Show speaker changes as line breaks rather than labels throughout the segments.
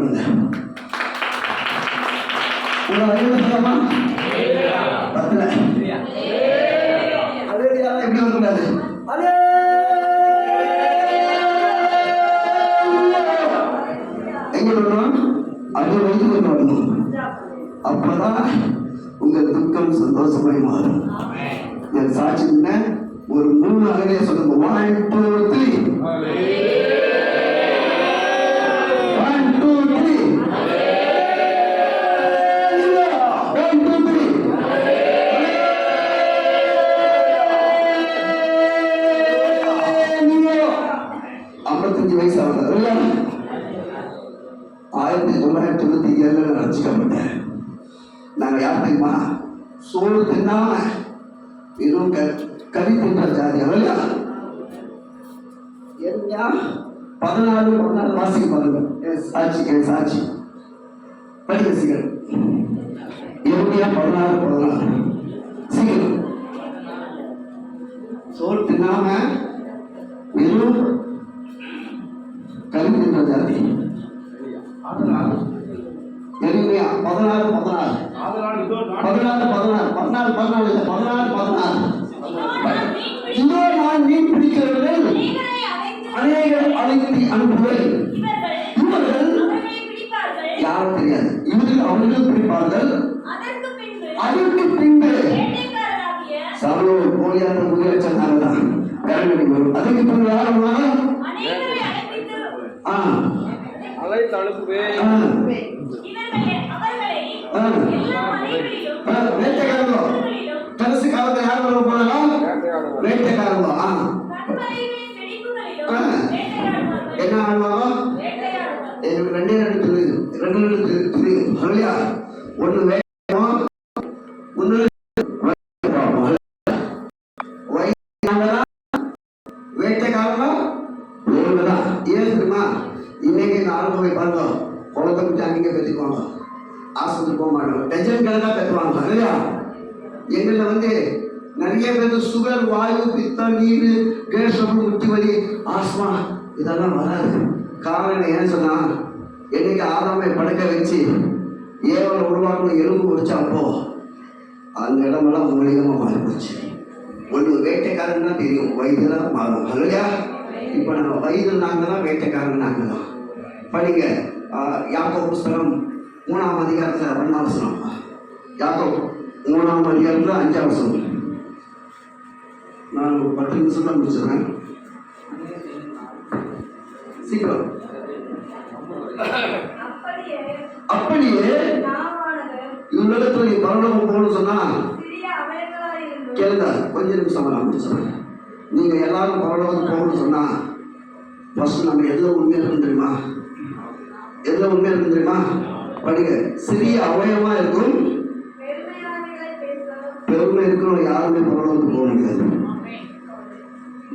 பண்ணுங்க. உங்களை அறிவு சொல்லமா பத்தல அதே எப்படி வரக்கூடாது. அதே எங்க வரணும்? அது வயது வரணும். அப்பதான் உங்க துக்கம் சந்தோஷமாய் மாறும். நான் சாட்சி ஒரு 3 அகலையே சொல்லுங்க. 1 2 3 1 2 3 1 2 3 55 வயசு ஆகுது. 1997 ரசிக்கப்பட்டேன். நாங்கள் யார் தெரியுமா? சோறு தின்னாம வெறும் கறி தின்ற ஜாதி. அவளையா 14 வாசிக்க பாருங்க. என் சாட்சி படிக்க சீக்கிரம். 14 சீக்கிரம். சோறு தின்னாம வெறும் கறி தின்ற ஜாதி. 14 இதோ நான் மீன் பிடிக்கிறவர்கள் அநேகர் அழைத்து அனுப்புவேன். இவர்கள் யாரும் தெரியாது. இவர்கள் அவர்கள் பிடிப்பார்கள். அதற்கு பின்பு சவுல் போலியான முயற்சி சொன்னாங்கதான். அதுக்கு பின்பு யாரும் அழைத்து அனுப்புவேன். கடைசி காலத்துல யார் வர போனாலும் வேட்டைக்காரங்க என்ன ஆடுவாங்க? எனக்கு 2 தெரியும். ஒண்ணு வேட்டம், ஒண்ணு வேட்டைக்காரங்க ஒண்ணுதான். ஏன் தெரியுமா? இன்னைக்கு நாலு போய் பாருங்க, குழந்தை குட்டி அங்கே பெற்றுக்குவாங்க, ஆஸ்பத்திரி போக மாட்டாங்க, டஜன் கணக்காக பெற்றுவாங்க இல்லையா? எங்களில் நிறைய பேர் சுகர், வாயு, பித்தம், நீர், கேஸ், முட்டி வலி, ஆஸ்மா இதெல்லாம் வராது. காரணம் ஏன்னு சொன்னா, என்னைக்கு ஆதாமை படுக்க வச்சு ஏவலை உருவாக்கணும் எலும்பு வச்சப்போ அந்த இடமெல்லாம் மூலிகமாக மாறி போச்சு. ஒன்று வேட்டைக்காரன் தான் தெரியும், வயதுலாம் மாறும் இல்லையா? இப்போ நம்ம வயது நாங்கள் தான், வேட்டைக்காரன் நாங்கள் தான். படிங்க யாக்கோபு புஸ்தகம் 3ஆம் அதிகாரத்தில் 1ஆம் வசனம். யாக்கோபு 3ஆம் அதிகாரத்தில் 5ஆம் வசனம். நான் 10 நிமிஷம் தான் முடிச்சிடுறேன், சீக்கிரம். அப்படியே இவ்வுலகத்தில் நீ பரலோகம் போகணும்னு சொன்னா கேளுங்க, கொஞ்ச நிமிஷம் நான் முடிச்சிடுறேன். நீங்க எல்லாரும் பரலோகம் போகணும்னு சொன்னா ஃபர்ஸ்ட் நம்ம எதுல உண்மையா இருக்கும் தெரியுமா? எதுல உண்மையா இருக்கும் தெரியுமா? படிங்க. சிறிய அவயமா இருக்கும், பெருமை இருக்கணும். யாருமே பரலோகத்துக்கு போக முடியாது.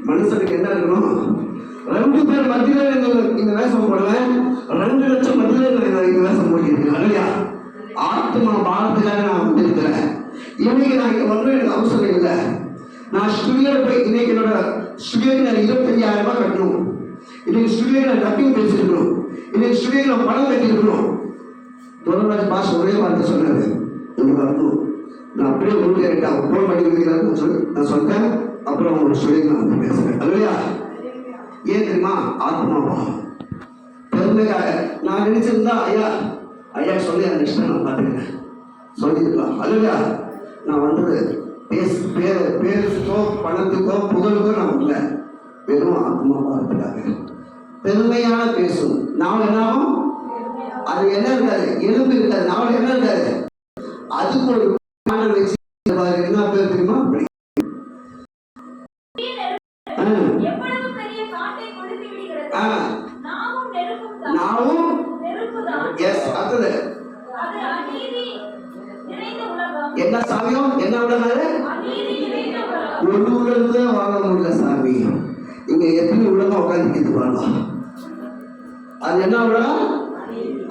மனுஷனுக்கு என்ன இருக்கணும்? 2 பேர் மத்தியில இந்த வேஷம் போடுவேன், 2 லட்சம் மத்தியில இந்த வேஷம் போட்டிருக்கேன் இல்லையா? ஆத்மா பாரத்துக்காக நான் வந்திருக்கிறேன். இன்னைக்கு நான் இங்க வரணும், எனக்கு அவசரம் இல்லை. நான் ஸ்டுடியோல போய் இன்னைக்கு என்னோட ஸ்டுடியோக்கு நான் 25,000 ரூபாய் கட்டணும். இன்னைக்கு ஸ்டுடியோக்கு நான் டப்பிங் பேசிருக்கணும். இன்னைக்கு ஸ்டுடியோக்கு நான் பணம் கட்டிருக்கணும். துரராஜ் பாஸ் ஒரே வார்த்தை சொன்னாரு, எனக்கு வரணும். நான் அப்படியே உறுதியாகிட்டா ஃபோன் பண்ணி வைக்கிறாருன்னு சொல்லி நான் சொல்லிட்டேன். அப்புறம் அவங்க ஸ்டுடியோக்கு நான் வந்து பேசுறேன் இல்லையா? ஏன் தெரியுமா? ஆத்மாவா பெருமைக்காக. நான் நினைச்சிருந்தா ஐயா சொல்லி அந்த இஷ்டம் நான் பார்த்துக்கிறேன் சொல்லியிருக்கலாம் இல்லையா? நான் வந்தது பேருக்கோ பணத்துக்கோ புகழுக்கோ நான் இல்லை, வெறும் ஆத்மாவாக பெருமையான பேசும். நாவல் என்னாகும்? அது என்ன இருக்காது, எலும்பு இருக்காது. நாவல் என்ன இருக்காது, அதுக்கு ஒரு வச்சு என்ன பேர் தெரியுமா? என்ன சாமியும் என்ன உலகம்? ஒரு உலகத்துல வாழ முடியல சாமி. இங்க எத்தனை உலகம் உட்காந்து வாழலாம். அது என்ன உலகம்?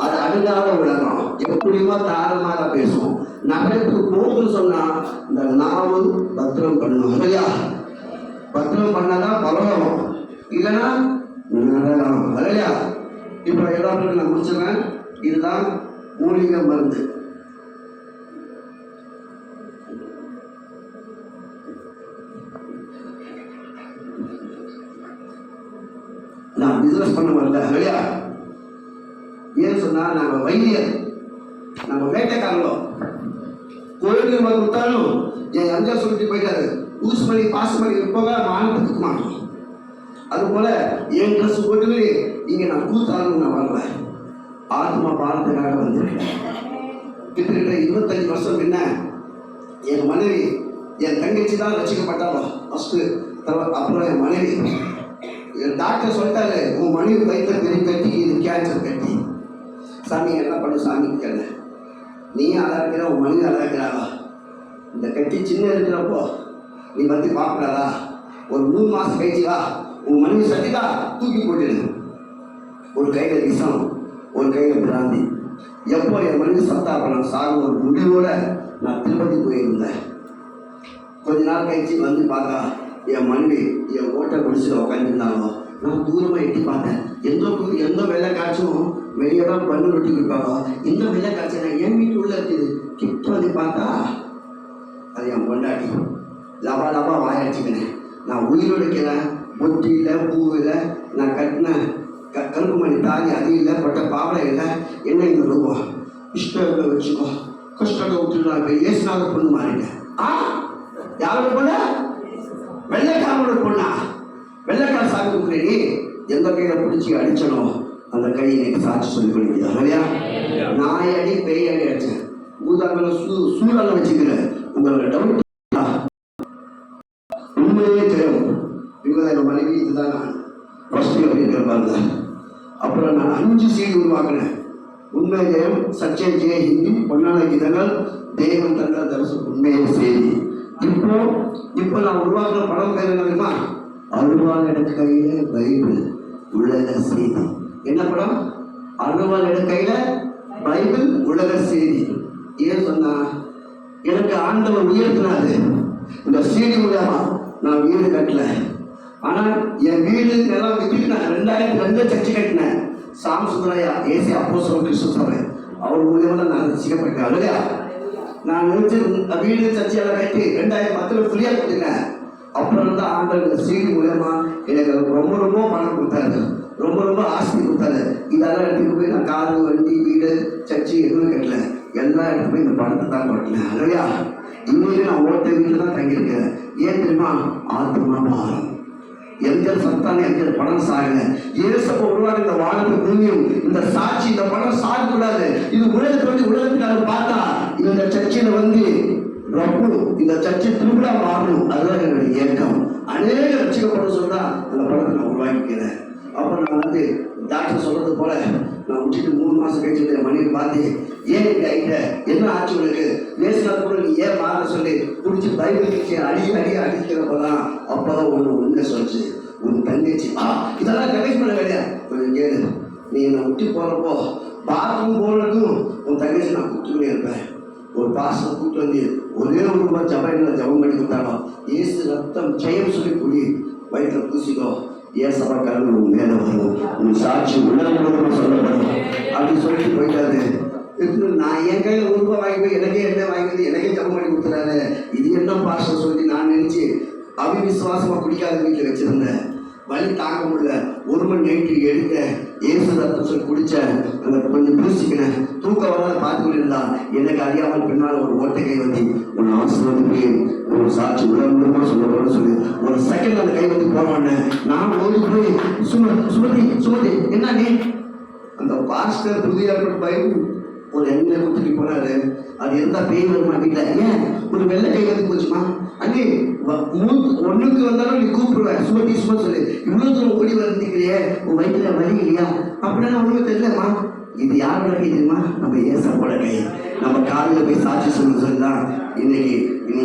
அது அழுகாத உலகம். எப்படியுமா தாரமாக பேசும். நகரத்துக்கு போகுன்னு சொன்னா இந்த நாவு பத்திரம் பண்ணணும் இல்லையா? பத்திரம் பண்ணாதான் பரவாயில்ல, இல்லைன்னா நரகம் இல்லையா? இப்போ எல்லாருக்கும் நான் முடிச்சிடுறேன். இதுதான் மூலிகை மருந்து. நான் பிசினஸ் பண்ண வரல இல்லையா? ஏன்னு சொன்னா நாங்க வைத்தியர், நம்ம வேட்டைக்காரங்களோ. கோயில் ரூபாய் கொடுத்தாலும் என் அஞ்சா சொல்லிட்டு போயிட்டாரு, ஊசு மணி பாசு மணி போக மானத்துக்கு மாட்டோம். அது போல என் ட்ரெஸ் போட்டு இங்க நான் கூத்தாலும் நான் வரல, ஆத்மா பாரத்துக்காக வந்திருக்கேன். கிட்டத்தட்ட 25 வருஷம் என்ன என் மனைவி, என் தங்கச்சி தான் ரசிக்கப்பட்டாலும் ஃபஸ்ட்டு, அப்புறம் என் மனைவி. டாக்டர் சொல்லிட்டாரு, உன் மனைவி வயிற்ற பெரிய கட்டி, இது கேன்சர் கட்டி. சாமி என்ன பண்ணு சாமி கேளு, நீ அழகா இருக்கிற, உன் மனைவி அழகா இருக்கிறாளா? இந்த கட்டி சின்ன இருக்கிறப்போ நீ வந்து பார்க்கலாதா? ஒரு 3 மாதம் கழிச்சு வா, உன் மனைவி சட்டிதா தூக்கி போட்டுடு. ஒரு கையில் விஷம், ஒரு கையில் பிராந்தி. எப்போ என் மனைவி சத்தா நான் சாகும் ஒரு முடிவோட நான் திருப்பதி போயிருந்தேன். கொஞ்ச நாள் கழிச்சு வந்து பார்த்தா என் மனைவி என் ஓட்டை குடிச்சு உட்காந்துருந்தாங்க. நான் தூரமாக எட்டி பார்த்தேன். எந்த வெள்ளை காய்ச்சும் வெளியே தான் பண்ணு ரொட்டி கொடுப்பாங்க. இந்த வெள்ளை காய்ச்சல் நான் என் வீட்டு உள்ள இருக்குது. கிட்ட வந்து பார்த்தா அது என் பொண்டாட்டி. லபா லபா வாயடிச்சுக்கினேன். நான் உயிரோடு இருக்கிறேன். பொட்டி இல்லை, பூ இல்லை, நான் கட்டின கருப்பு மணி தாலி அது இல்லை, பட்ட பாவலை இல்லை. என்ன இந்த ரூபம் இஷ்டத்தை வச்சுக்கோ, கஷ்டத்தை விட்டுட்டு நான் இப்போ ஏசுனாத பொண்ணு மாறிட்டேன். யாரோட பொண்ணு? வெள்ளைக்காரோட பொண்ணா? வெள்ளைக்கார சாமி கொடுக்குறேன். எந்த கையில பிடிச்சி அடிச்சனோ அந்த கையை எனக்கு சாட்சி சொல்லி கொடுக்குது இல்லையா? நாய் அடி பேய் அடி அடிச்சேன். ஊதாங்கள சூழல வச்சுக்கிறேன். உங்களோட டவுட் உண்மையே தெரியும். இவங்க மனைவி இதுதான் நான் ஃபர்ஸ்ட் அப்படிங்கிற பாருங்க. அப்புறம் நான் 5 CD உருவாக்கினேன். உண்மை ஜெயம், சச்சை ஜெய ஹிந்தி, பொன்னான கீதங்கள், தெய்வம் தந்த தரிசனம், உண்மையை செய்தி. இப்போ நான் உருவாக்குற படம் பேர் என்ன தெரியுமா? அருவாள் எடுக்கையில பைபிள் உலக செய்தி. என்ன படம்? அருவாள் எடுக்கையில பைபிள் உலக செய்தி. ஏன் சொன்னா, எனக்கு ஆண்டவர் உயர்த்தினாரு. இந்த CD மூலமா நான் வீடு கட்டல, ஆனா என் வீடு நிலம் வித்துட்டு நான் 2002 சர்ச்சை கட்டினேன். சாம் சுந்தரையா ஏசி அப்போஸ்தலர் கிறிஸ்து சபை அவர் மூலியமா நான் ரசிக்கப்பட்டேன் இல்லையா? நான் நினைச்சு வீடு சர்ச்சையெல்லாம் கட்டி 2010 ஃப்ரீயா கொடுத்தேன். அப்புறம் தான் ஆண்டவர் CD மூலமா எனக்கு ரொம்ப ரொம்ப பணம் கொடுத்தாரு, ரொம்ப ஆஸ்தி கொடுத்தாரு. இதெல்லாம் எடுத்துட்டு போய் நான் காரு, வண்டி, வீடு, சர்ச்சை எதுவுமே கட்டல. எல்லாம் எடுத்து போய் இந்த பணத்தை தான் கட்டல இல்லையா? இன்னைக்கு நான் ஓட்ட வீட்டில் தான் தங்கியிருக்கேன். ஏன் தெரியுமா? ஆத்மா பாரம். எங்கள் சத்தான எங்கள் பணம் சாகல. ஏசப்ப உருவாக இந்த வானத்தை பூமியும் இந்த சாட்சி, இந்த பணம் சாகக்கூடாது. இது உலகத்தோடு உலகத்துக்காக பார்த்தா இந்த சர்ச்சையில வந்து ரப்பு இந்த சர்ச்சை திருவிழா மாறணும். அதுதான் என்னுடைய இயக்கம். அநேக ரசிக்கப்பட சொன்னா அந்த படத்தை நான் உருவாக்கிக்கிறேன். அப்புறம் நான் வந்து டாக்டர் சொல்றது போல நான் விட்டுட்டு 3 மாசம் கழிச்சு என் மனைவி பார்த்து, ஏன் ஆகிட்ட என்ன ஆச்சு உனக்கு? நேசினது கூட நீ ஏன் மாற சொல்லி பிடிச்சி பைபிள் அடிக்கிறப்பதான் அப்பதான் ஒண்ணு உண்மை சொல்லிச்சு. உன் தங்கச்சி இதெல்லாம் கனெக்ட் பண்ண வேலையா? கொஞ்சம் கேளு. நீ என்னை விட்டு போறப்போ பாத்ரூம் போனதும் உன் தங்கச்சி நான் கூப்பிட்டுக்கிட்டே இருப்பேன். ஒரு பாசம் கூப்பிட்டு வந்து ஒரே ஒரு ரூபாய் ஜபம் பண்ணி கொடுத்தாங்க. ஏசு ரத்தம் ஜெயம் சொல்லி குடி, வயிற்றுல பூசிக்கோ, ஏசப்பா கலந்து உன் மேல வரும், உன் சாட்சி உலகம் சொல்லப்படும் அப்படின்னு சொல்லிட்டு போயிட்டாரு. நான் என் கையில 1 ரூபாய் வாங்கி போய் எனக்கே என்ன வாங்கி எனக்கே ஜபம் பண்ணி கொடுத்துறாரு. இது என்ன பாசம் சொல்லி நான் நினைச்சு அவிவிசுவாசமா குடிக்காத வீட்டில் வச்சிருந்தேன். வலி தாங்க முடியல. 1 மணி நைட்டு எடுக்க ஏசு ரத்தம் சொல்லி குடிச்சேன். அந்த கொஞ்சம் பூசிக்கினேன். தூக்கம் வராத பார்த்துக்கிட்டு இருந்தா எனக்கு அறியாமல் பின்னால் ஒரு ஓட்டை கை வந்து உன் ஆசிரியருக்கு ஒரு சாட்சி உலகமா சொல்லப்படும் சொல்லி ஒரு செகண்ட் அந்த கை வந்து போனோன்னு நான் ஓடி போய் சுமதி என்ன நீ அந்த பாஸ்டர் புதிய பைபிள் ஒரு எண்ணெய் கொடுத்துட்டு போனாரு. அது எந்த பேய் வருமா வீட்டில்? ஏன் ஒரு வெள்ளை கை வந்து போச்சுமா? அங்கே ஒண்ணுக்கு வந்தாலும் நீ கூப்பிடுவேன் சுமதி சொல்லி. இவ்வளவு தூரம் ஓடி வந்துக்கிறியே, உன் வயிற்றுல வலி இல்லையா? அப்படின்னா ஒண்ணுமே தெரியலம்மா. இது யாரோட கை தெரியுமா? நம்ம ஏசப்போட கை. நம்ம காலையில் போய் சாட்சி சொல்லலாம். இன்னைக்கு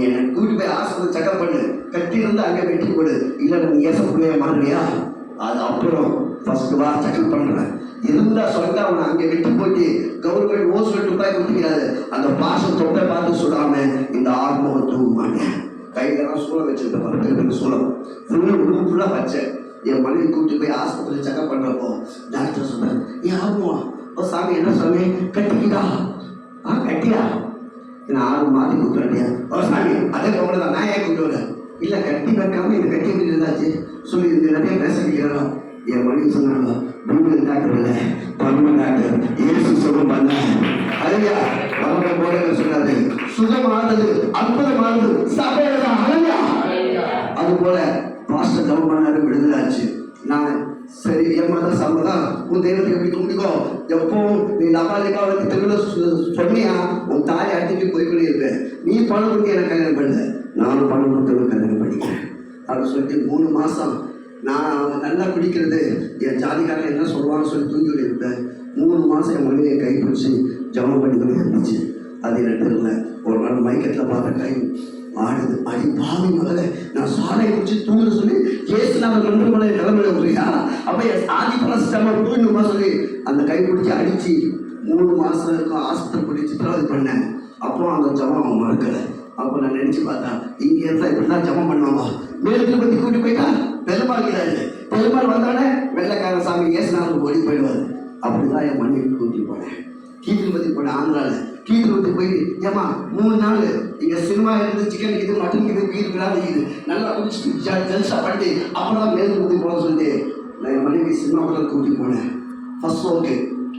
என்னை கூட்டிட்டு போய் ஆஸ்பத்திரி செக்அப் பண்ணு, கட்டி இருந்து அங்கே வெட்டி போடு. இல்லை நம்ம ஏசப்பிள்ளைய மாறுறியா? அது அப்புறம் ஃபர்ஸ்ட் வா செக்அப் பண்ணுறேன். இருந்தா சொல்லிட்டு அவனை அங்கே வெட்டி போட்டு கவர்மெண்ட் ஓஸ் ரூபாய் கொடுத்துக்கிறாரு. அந்த பாசம் தொட்டை பார்த்து சொல்லாம இந்த ஆத்மாவை தூங்க மாட்டேன். கையிலலாம் சூளம் வச்சிருக்கேன், பெரிய சூளம் ஃபுல்லாக வச்சேன். என் மனைவி கூப்பிட்டு போய் ஆஸ்பத்திரி செக்அப் பண்ணுறப்போ டாக்டர் சொன்னார், ஏன் ஆத்மா ஓ சாமி என்ன சாமி கட்டிக்கிட்டா? கட்டியா? நான் 6 மாத்தி கொடுத்துறேன். ஓ சாமி அதே பொம்பளை தான், நான் ஏன் கூப்பிட்டு வரேன்? இல்லை கட்டி வைக்காம இந்த கட்டி எப்படி இருந்தாச்சு சொல்லி இந்த நிறைய பேச வைக்கிறோம். என் மனைவி சொன்னாங்க, பைபிள் டாக்டர் இல்லை பர்ம டாக்டர், ஏசு சுகம் பண்ண அதையா அவங்க போல சொன்னாரு. சுகமானது அற்புதமானது சபையில தான். அதையா அது போல பாஸ்டர் ஜபம் பண்ணாரு, விடுதலாச்சு. நான் சரி என் மத சம்மதான் உன் தெய்வத்தை எப்படி கும்பிட்டுக்கோ, எப்போ நீ லபாலிபா வந்து தெருவில் சொன்னியா உன் தாயை அடிச்சுட்டு போய்கொண்டே இருப்பேன். நீ பணம் கொடுத்து எனக்கு கல்யாணம் பண்ணல, நானும் பணம் கொடுத்து கல்யாணம் பண்ணிக்கிறேன் அப்படின்னு சொல்லிட்டு 3 மாதம் நான் அவங்க நல்லா குடிக்கிறது என் ஜாதிக்காரன் என்ன சொல்லுவான்னு சொல்லி தூங்கி இருப்பேன். 3 மாதம் என் மனைவியை கைப்பிடிச்சு ஜபம் பண்ணிக்கொண்டே இருந்துச்சு. அது எனக்கு தெரியல. ஒரு நாள் மைக்கத்தில் பார்த்த கை ஆடுது. அடி பாவி முதல்ல நான் சாலை குடிச்சு தூங்க சொல்லி ஏசு நான் 2 மணி கிளம்பிட முடியா? அப்போ என் ஆதி பழசிட்டாம தூங்கணுமா சொல்லி அந்த கை பிடிச்சி அடிச்சு 3 மாதம் இருக்கும் ஆஸ்பத்திரி பிடிச்சி சித்திரவதை பண்ணேன். அப்போ அந்த ஜபம் அவன் மறுக்கலை. அப்போ நான் நினச்சி பார்த்தா இங்கே இருந்தால் இப்படி தான் ஜபம் பண்ணுவாங்க. மேலுக்கு பற்றி கூட்டி போயிட்டா பெருமாள்கிறாரு. பெருமாள் வந்தானே வெள்ளைக்கார சாமி ஏசுனாருக்கு ஓடி போயிடுவார். அப்படிதான் என் மனைவி கூட்டி போனேன். கீழ்பதி போனேன் ஆந்திராவில். கீழ்பதி போய் ஏமா 3 நாள் இங்கே சினிமா இருந்து சிக்கன் இருக்குது மட்டன் இருக்குது பீர் விழாது இது நல்லா குடிச்சு ஜல்சா பண்ணி அப்புறம் தான் மேலுக்கு போக சொல்லிட்டு நான் என் மனைவி சினிமாவில் கூட்டி போனேன். ஃபர்ஸ்ட் ஓகே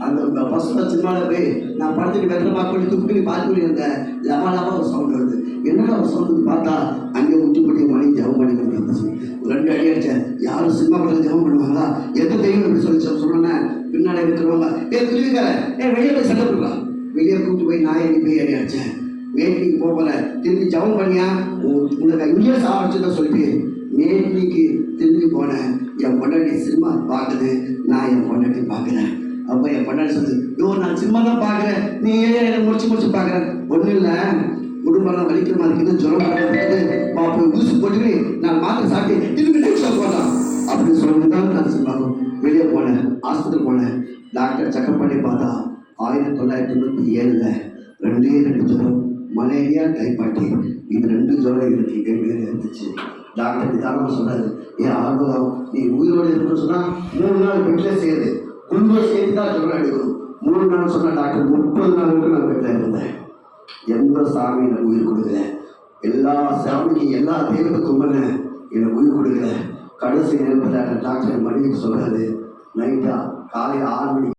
அந்த ஃபர்ஸ்ட் சினிமாவில் போய் நான் படத்துக்கு வெள்ளமாக பண்ணி துப்பி பார்த்து இருந்தேன். லபாலாக ஒரு சவுண்ட் வருது. என்னடா ஒரு சவுண்டு பார்த்தா அங்கே முட்டி போட்டி மணி ஜபம் பண்ணி கொடுத்து 2 அடி அடித்தேன். யாரும் சினிமா படத்தில் ஜபம் பண்ணுவாங்களா? எது தெரியும் அப்படி சொல்லி சொன்னேன். பின்னாடி இருக்கிறவங்க திருவிக்காரன் வெளியே போய் சண்டை கொடுக்கலாம். வெளியே கூப்பிட்டு போய் நான் எங்கே போய் அடி அடித்தேன். மேட்னிக்கு போகல திரும்பி ஜபம் பண்ணியா உனக்கு இங்கேயே சாப்பிடுச்சுன்னு சொல்லிட்டு மேட்னிக்கு திரும்பி போனேன். என் பொண்டாட்டி சினிமா பார்க்குது, நான் என் பொண்டாட்டி பார்க்குறேன். அப்போ என் பொண்டாட்டி சொல்லுது, நான் சினிமா தான் பார்க்குறேன், நீ ஏன் முடிச்சு பார்க்குறேன்? ஒன்றும் இல்லை, குடும்பம்லாம் வலிக்கிற மாதிரி இருக்குது, ஜுரம் இருக்குது, பாப்பா ஊசி போட்டுட்டு நான் மாத்திரை சாப்பிட்டு திரும்பி நெக்ஸ்ட் போட்டான் அப்படின்னு சொல்லிட்டு தான் நான் சினிமாவும் வெளியே போனேன். ஆஸ்பத்திரி போனேன். டாக்டர் செக்அப் பண்ணி பார்த்தா 1997 2 ஜுரம், மலேரியா டைபாய்டு, இது 2 ஜுரம் எனக்கு இங்கே மேலே இருந்துச்சு. டாக்டர் நிதானமாக சொன்னார், ஏன் ஆர்வம் நீ உயிரோடு இருக்குன்னு சொன்னால் 3 நாள் பெட்டில் சேருது, குளுக்கோஸ் சேர்த்து தான் ஜுரம் எடுக்கணும். 3 நாள் சொன்ன டாக்டர் 30 நாள் வரைக்கும் நான் வீட்டில் இருந்தேன். எந்த சாமி எனக்கு உயிர் கொடுக்கல. எல்லா சாமிக்கு எல்லா தெய்வத்துக்கும் எனக்கு உயிர் கொடுக்கல. கடைசி நேரத்தில் டாக்டர் மனைவிக்கு சொல்கிறாரு, நைட்டா காலையில் 6 மணிக்கு